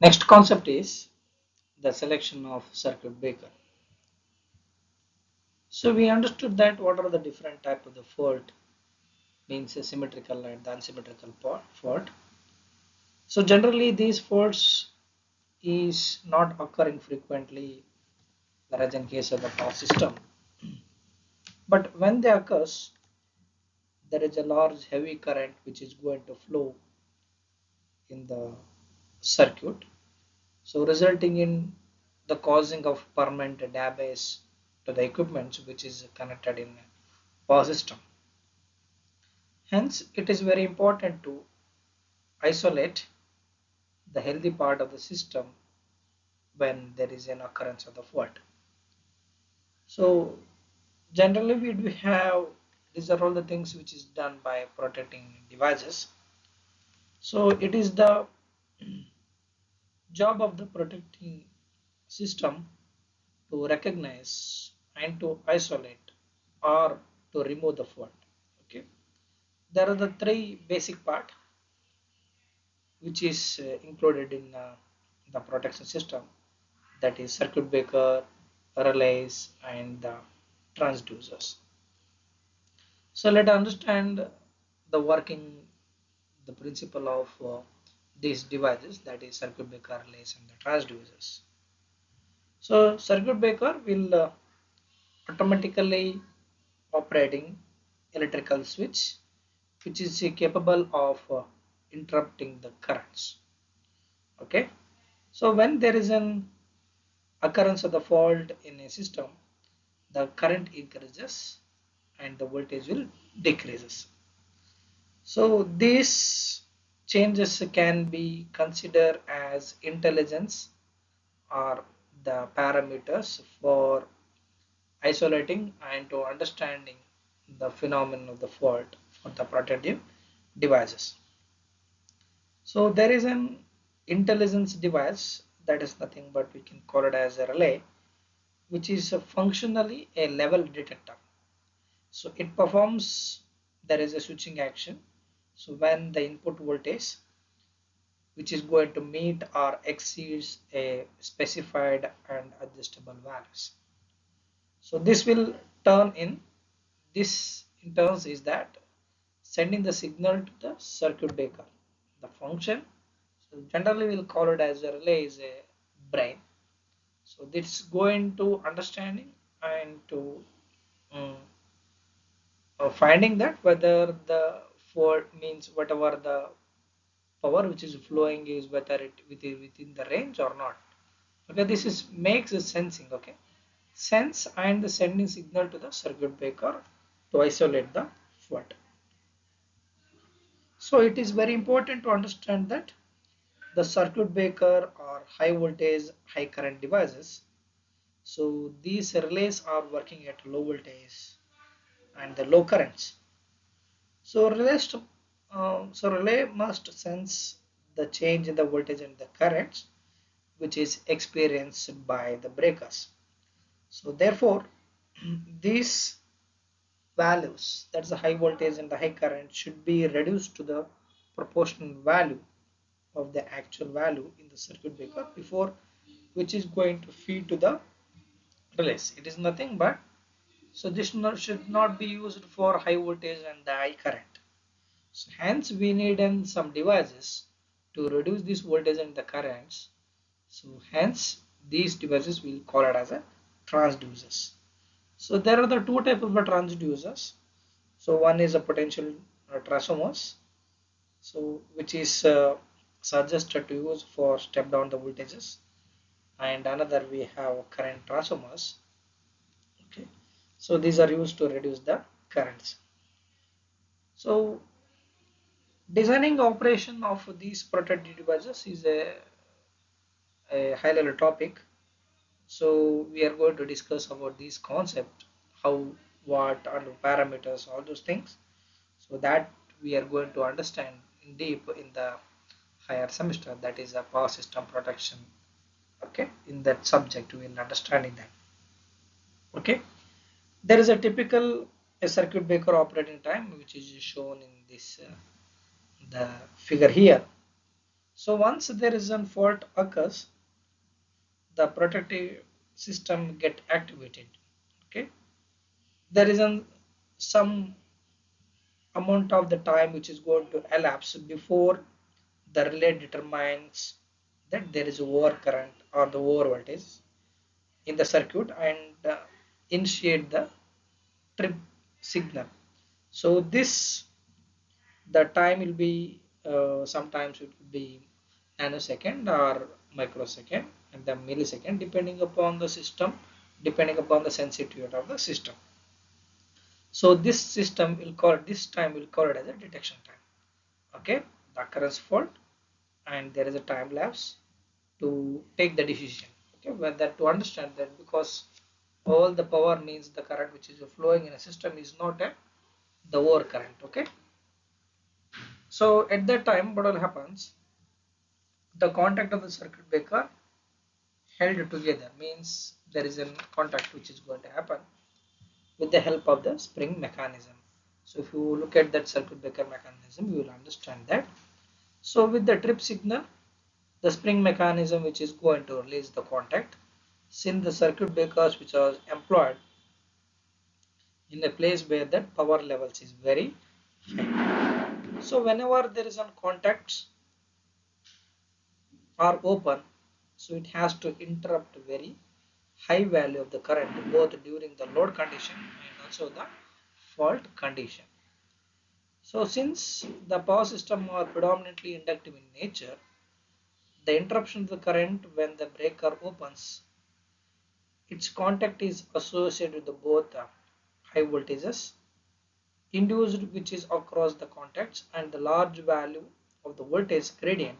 Next concept is the selection of circuit breaker. So we understood that what are the different type of the fault, means a symmetrical and the unsymmetrical fault. So generally these faults is not occurring frequently, whereas in case of the power system. But when they occurs, there is a large heavy current which is going to flow in the circuit, so resulting in the causing of permanent damage to the equipment which is connected in power system. Hence, it is very important to isolate the healthy part of the system when there is an occurrence of the fault. So generally we do have, these are all the things which is done by protecting devices. So it is the job of the protecting system to recognize and to isolate or to remove the fault. Okay, there are the three basic part which is included in the protection system, that is circuit breaker, relays and the transducers. So let us understand the working, the principle of these devices, that is circuit breaker, relays and the transducers. So circuit breaker will automatically operating electrical switch which is capable of interrupting the currents. Okay, so when there is an occurrence of the fault in a system, the current increases and the voltage will decreases. So these changes can be considered as intelligence or the parameters for isolating and to understanding the phenomenon of the fault for the protective devices. So there is an intelligence device, that is nothing but we can call it as a relay, which is functionally a level detector. So it performs, there is a switching action. So when the input voltage which is going to meet or exceeds a specified and adjustable values. So this will turn in, this in turns is that sending the signal to the circuit breaker. The function, so generally we'll call it as a relay, is a brain. So this going to understanding and to um, finding that whether the fault means whatever the power which is flowing is whether it within the range or not. Okay, this is makes a sensing. Okay, sense and the sending signal to the circuit breaker to isolate the fault. So it is very important to understand that the circuit breaker or high voltage high current devices, so these relays are working at low voltage and the low currents. So relay must sense the change in the voltage and the currents which is experienced by the breakers. So therefore these values, that's the high voltage and the high current, should be reduced to the proportional value of the actual value in the circuit breaker before which is going to feed to the relays. It is nothing but, so this should not be used for high voltage and the high current. So hence we need some devices to reduce this voltage and the currents. So hence these devices will call it as a transducers. So there are the two types of transducers. So one is a potential transformers, so which is suggested to use for step down the voltages, and another we have current transformers. Okay, so these are used to reduce the currents. So designing operation of these protected devices is a high level topic. So we are going to discuss about this concept, how, what, and parameters, all those things. So that we are going to understand in deep in the higher semester, that is a power system protection. Okay, in that subject we will understanding that. Okay, there is a typical a circuit breaker operating time which is shown in this the figure here. So once there is a fault occurs, the protective system get activated. Okay, there is some amount of the time which is going to elapse before the relay determines that there is overcurrent or the over voltage in the circuit and initiate the trip signal. So this, the time will be sometimes it could be nanosecond or microsecond and the millisecond depending upon the system, depending upon the sensitivity of the system. So this time will call it as a detection time. Okay, the occurrence fault, and there is a time lapse to take the decision. Okay, whether to understand that, because all the power means the current which is flowing in a system is not a the over current. Okay, so at that time what will happens, the contact of the circuit breaker held together, means there is a contact which is going to happen with the help of the spring mechanism. So if you look at that circuit breaker mechanism, you will understand that. So with the trip signal, the spring mechanism which is going to release the contact, since the circuit breakers which are employed in a place where that power levels is very high. So whenever there is a contacts are open, so it has to interrupt very high value of the current both during the load condition and also the fault condition. So since the power system are predominantly inductive in nature, the interruption of the current when the breaker opens, its contact is associated with the both high voltages induced which is across the contacts and the large value of the voltage gradient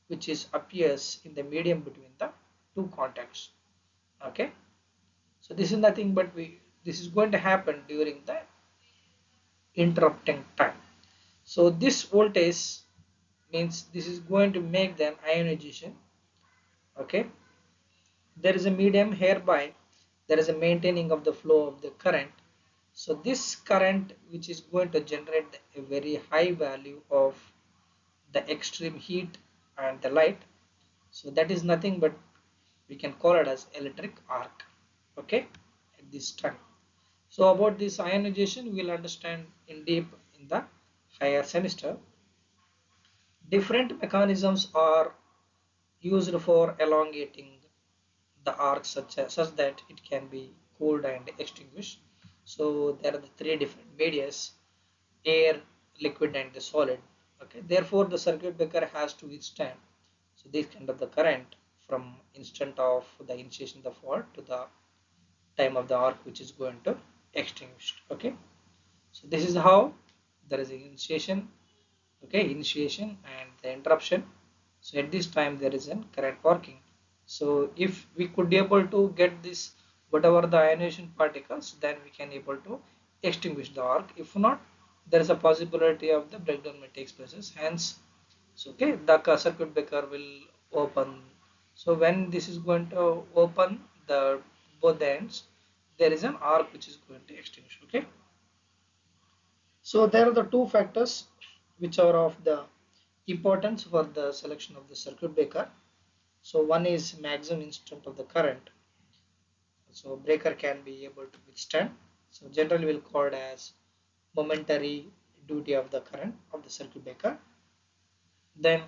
which is appears in the medium between the two contacts. Okay, so this is nothing but this is going to happen during the interrupting time. So this voltage means this is going to make them ionization. Okay, there is a medium hereby there is a maintaining of the flow of the current. So this current which is going to generate a very high value of the extreme heat and the light, so that is nothing but we can call it as electric arc. Okay, at this time. So about this ionization we will understand in deep in the higher semester. Different mechanisms are used for elongating the arc such that it can be cooled and extinguished. So there are the three different medias: air, liquid and the solid. Okay, therefore the circuit breaker has to withstand so this kind of the current from instant of the initiation of the fault to the time of the arc which is going to extinguish. Okay, so this is how there is an initiation. Okay, initiation and the interruption. So at this time there is a current working. So if we could be able to get this whatever the ionization particles, then we can able to extinguish the arc. If not, there is a possibility of the breakdown may take place. Hence, so okay, the circuit breaker will open. So when this is going to open the both the ends, there is an arc which is going to extinguish. Okay, so there are the two factors which are of the importance for the selection of the circuit breaker. So one is maximum instant of the current. So breaker can be able to withstand. So generally we'll call it as momentary duty of the current of the circuit breaker. Then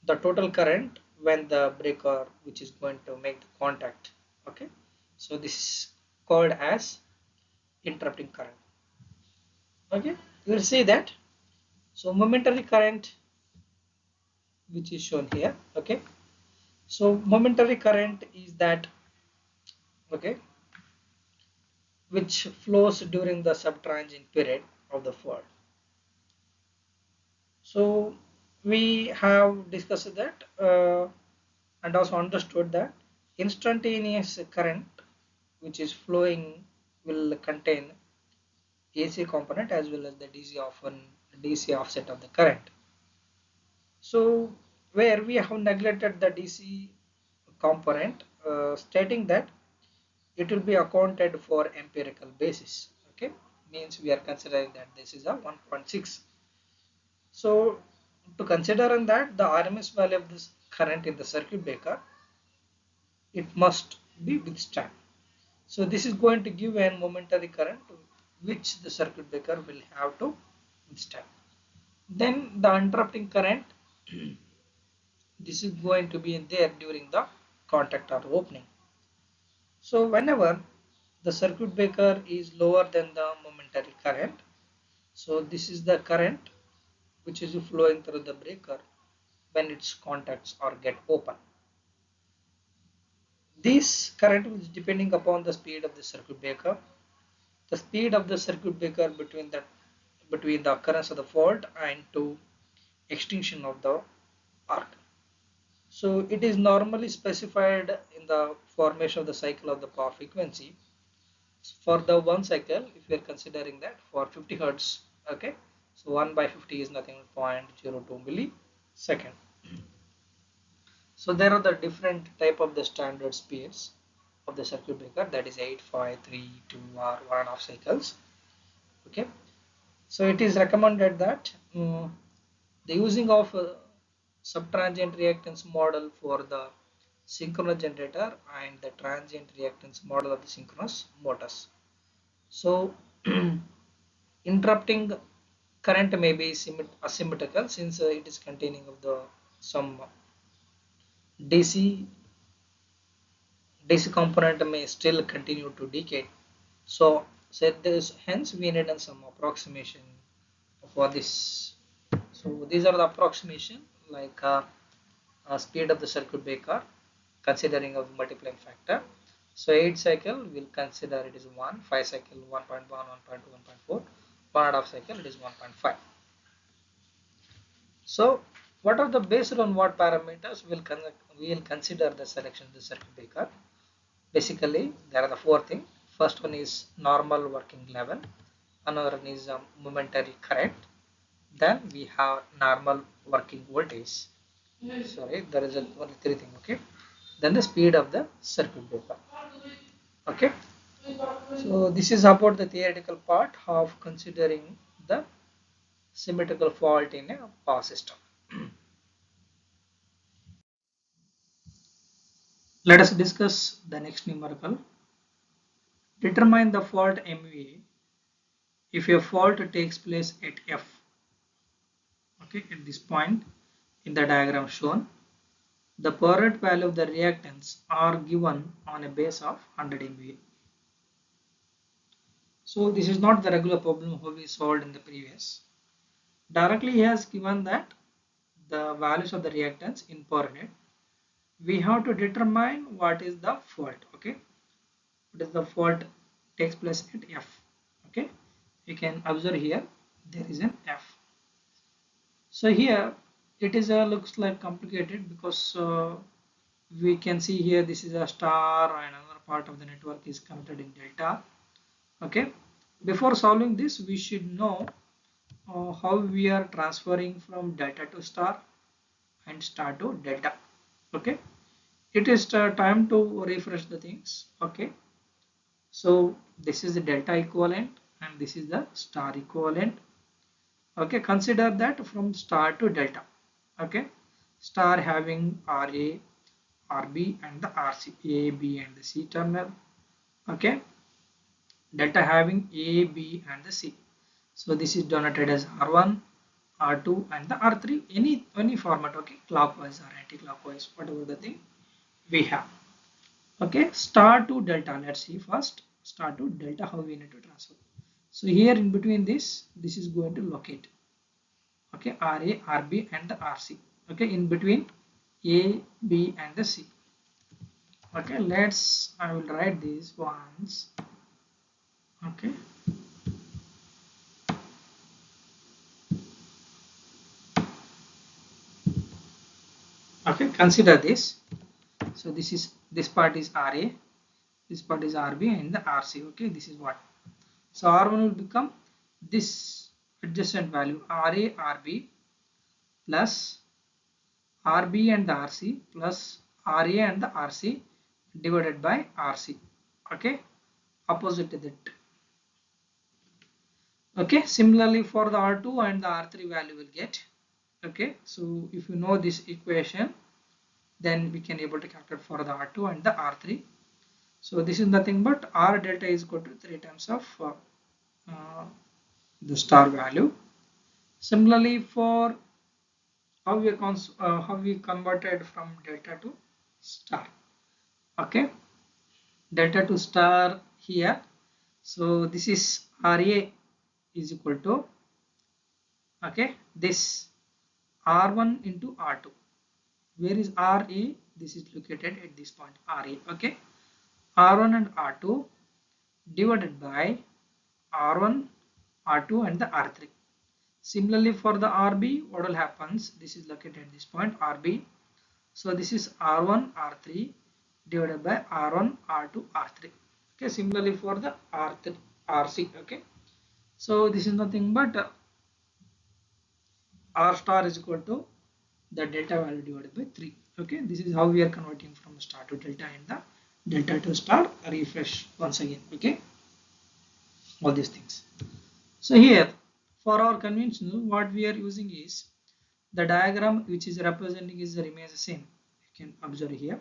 the total current when the breaker which is going to make the contact. Okay, so this is called as interrupting current. Okay, you will see that. So momentary current which is shown here. Okay, so momentary current is that, okay, which flows during the subtransient period of the fault. So we have discussed that and also understood that instantaneous current which is flowing will contain AC component as well as the DC offset of the current. So where we have neglected the DC component, stating that it will be accounted for empirical basis. Okay, means we are considering that this is a 1.6. So to consider on that, the RMS value of this current in the circuit breaker, it must be withstand. So this is going to give a momentary current which the circuit breaker will have to withstand. Then the interrupting current, this is going to be in there during the contact or opening. So whenever the circuit breaker is lower than the momentary current, so this is the current which is flowing through the breaker when its contacts or get open. This current is depending upon the speed of the circuit breaker, the speed of the circuit breaker between the occurrence of the fault and to extinction of the arc. So it is normally specified in the formation of the cycle of the power frequency. For the one cycle, if we are considering that for 50 hertz, okay, so 1 by 50 is nothing but 0.02 millisecond. So there are the different type of the standard speeds of the circuit breaker, that is 8, 5, 3, 2 or 1.5 cycles. Okay, so it is recommended that the using of subtransient reactance model for the synchronous generator and the transient reactance model of the synchronous motors. So interrupting current may be asymmetrical since it is containing of the some DC component may still continue to decay. So said this, hence we need some approximation for this. So these are the approximation like speed of the circuit breaker considering of multiplying factor. So 8 cycle will consider it is 1, 5 cycle 1.1, 1.2, 1.4, 1.5 cycle it is 1.5. So what are the based on what parameters we will consider the selection of the circuit breaker. Basically there are the four things. First one is normal working level, another one is momentary current, then we have normal working voltage. Sorry, there is only three things. Okay, then the speed of the circuit breaker. Okay, so this is about the theoretical part of considering the symmetrical fault in a power system. Let us discuss the next numerical. Determine the fault MVA if a fault takes place at F. Okay, at this point in the diagram shown, the per unit value of the reactance are given on a base of 100 MVA. So this is not the regular problem how we solved in the previous. Directly he has given that the values of the reactance in per unit. We have to determine what is the fault. Okay, what is the fault takes place at F. Okay, you can observe here there is an F. So here it is looks like complicated because we can see here this is a star and another part of the network is connected in delta. Okay, before solving this we should know how we are transferring from delta to star and star to delta. Okay, it is time to refresh the things. Okay, so this is the delta equivalent and this is the star equivalent. Okay, consider that from star to delta. Okay, star having RA, RB and the RC, A, B and the C terminal. Okay, delta having A, B and the C. So this is denoted as R1, R2 and the R3, any format. Okay, clockwise or anti-clockwise, whatever the thing we have. Okay, star to delta, let's see first star to delta how we need to transfer. So here in between this is going to locate. Okay, RA, RB and the RC. Okay, in between A, B and the C. Okay, I will write these once. Okay, okay, consider this. So this part is RA, this part is RB and the RC. Okay, this is what. So R1 will become this adjacent value RA, RB plus RB and the RC plus RA and the RC divided by RC. Okay, opposite to that. Okay, similarly for the R2 and the R3 value will get Okay, so if you know this equation, then we can able to calculate for the R2 and the R3. So this is nothing but R delta is equal to 3 times of uh, the star value. Similarly, for how we converted from delta to star. Okay, delta to star here. So this is RA is equal to, okay, this R1 into R2. Where is RA? This is located at this point RA. Okay, R1 and R2 divided by R1, R2 and the R3. Similarly for the RB, what will happens? This is located at this point RB. So this is R1, R3 divided by R1, R2, R3. Okay, similarly for the R3, RC. Okay, so this is nothing but R star is equal to the delta value divided by 3. Okay, this is how we are converting from star to delta and the delta to star. Refresh once again. Okay, all these things. So here for our convention, what we are using is the diagram which is representing is remains the same. You can observe here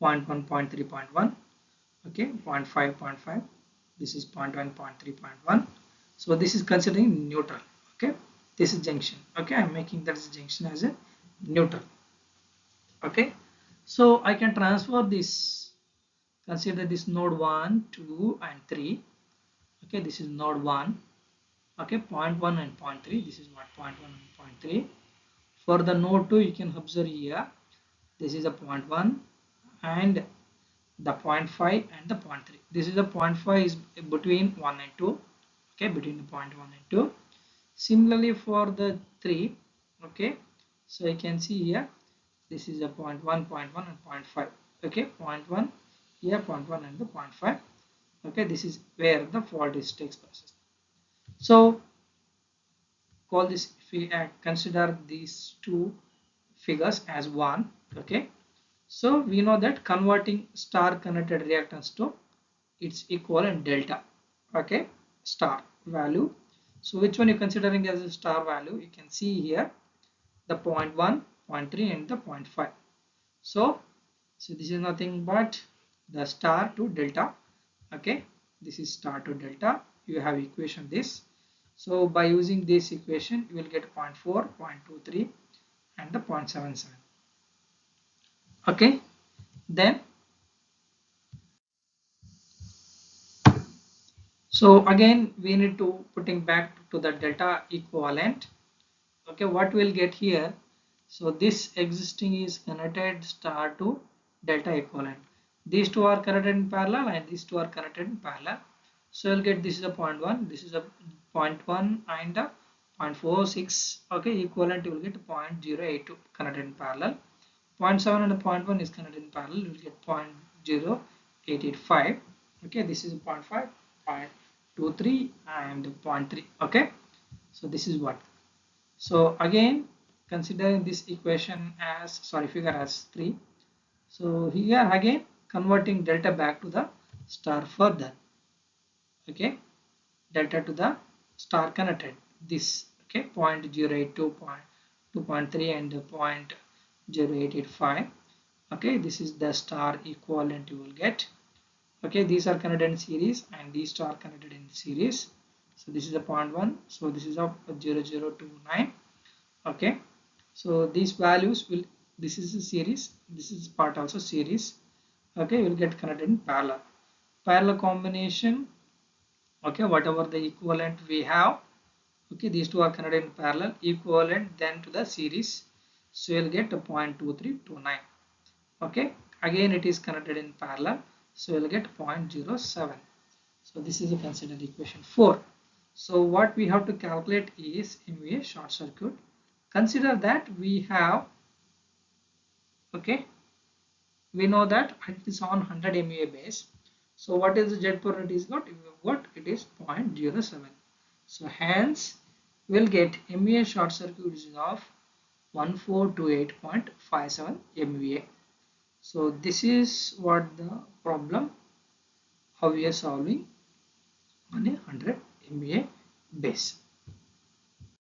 0 0.1, 0 0.3, 0.1, okay, 0 0.5, 0 0.5. This is 0 0.1, 0 0.3, 0.1. So this is considering neutral. Okay, this is junction. Okay, I'm making that junction as a neutral. Okay, so I can transfer this. Consider this node 1, 2 and 3. Okay, this is node 1. Okay, 0.1 and 0.3. This is what 0.1 and 0.3. For the node 2, you can observe here. This is a 0.1 and the zero point 0.5 and the 0.3. This is a 0.5 is between 1 and 2. Okay, between the 0.1 and 2. Similarly for the 3. Okay, so you can see here. This is a 0.1, 0.1 and 0.5. Okay, 0.1 here, 0.1 and the 0.5. Okay, this is where the fault is takes place. So call this, if we consider these two figures as one. Okay, so we know that converting star connected reactance to its equivalent delta. Okay, star value. So which one you considering as a star value? You can see here the 0.1, 0.3 and the 0.5. So this is nothing but the star to delta. Okay, this is star to delta. You have equation this. So by using this equation, you will get 0.4, 0.23 and the 0.77. Okay, then so again we need to putting back to the delta equivalent. Okay, what we'll get here? So this existing is connected star to delta equivalent. These two are connected in parallel and these two are connected in parallel. So you'll get this is a 0.1, this is a 0.1 and a 0.46. Okay, equivalent you will get 0.082 connected in parallel. 0.7 and a 0.1 is connected in parallel. You will get 0.0885. Okay, this is 0.5, 0.23 and 0.3. Okay, so this is what. So again, considering this equation as figure as 3. So here again converting delta back to the star further. Okay, delta to the star connected this. Okay, 0.082, 2.3 and 0.0885. Okay, this is the star equivalent you will get. Okay, these are connected in series and these two are connected in series. So this is a 0.1, so this is of 0.0029. Okay, so these values will, this is a series, this is part also series. Okay, will get connected in parallel combination. Okay, whatever the equivalent we have, okay, these two are connected in parallel, equivalent then to the series, so you'll get a 0.2329. Okay, again it is connected in parallel, so you'll get 0.07. So this is a considered equation 4. So what we have to calculate is MVA short circuit. Consider that we have, okay, we know that it is on 100 MVA base. So what is the Z per unit is got? What it is 0.07. So hence we'll get MVA short circuit is of 1428.57 MVA. So this is what the problem how we are solving on a 100 MVA base.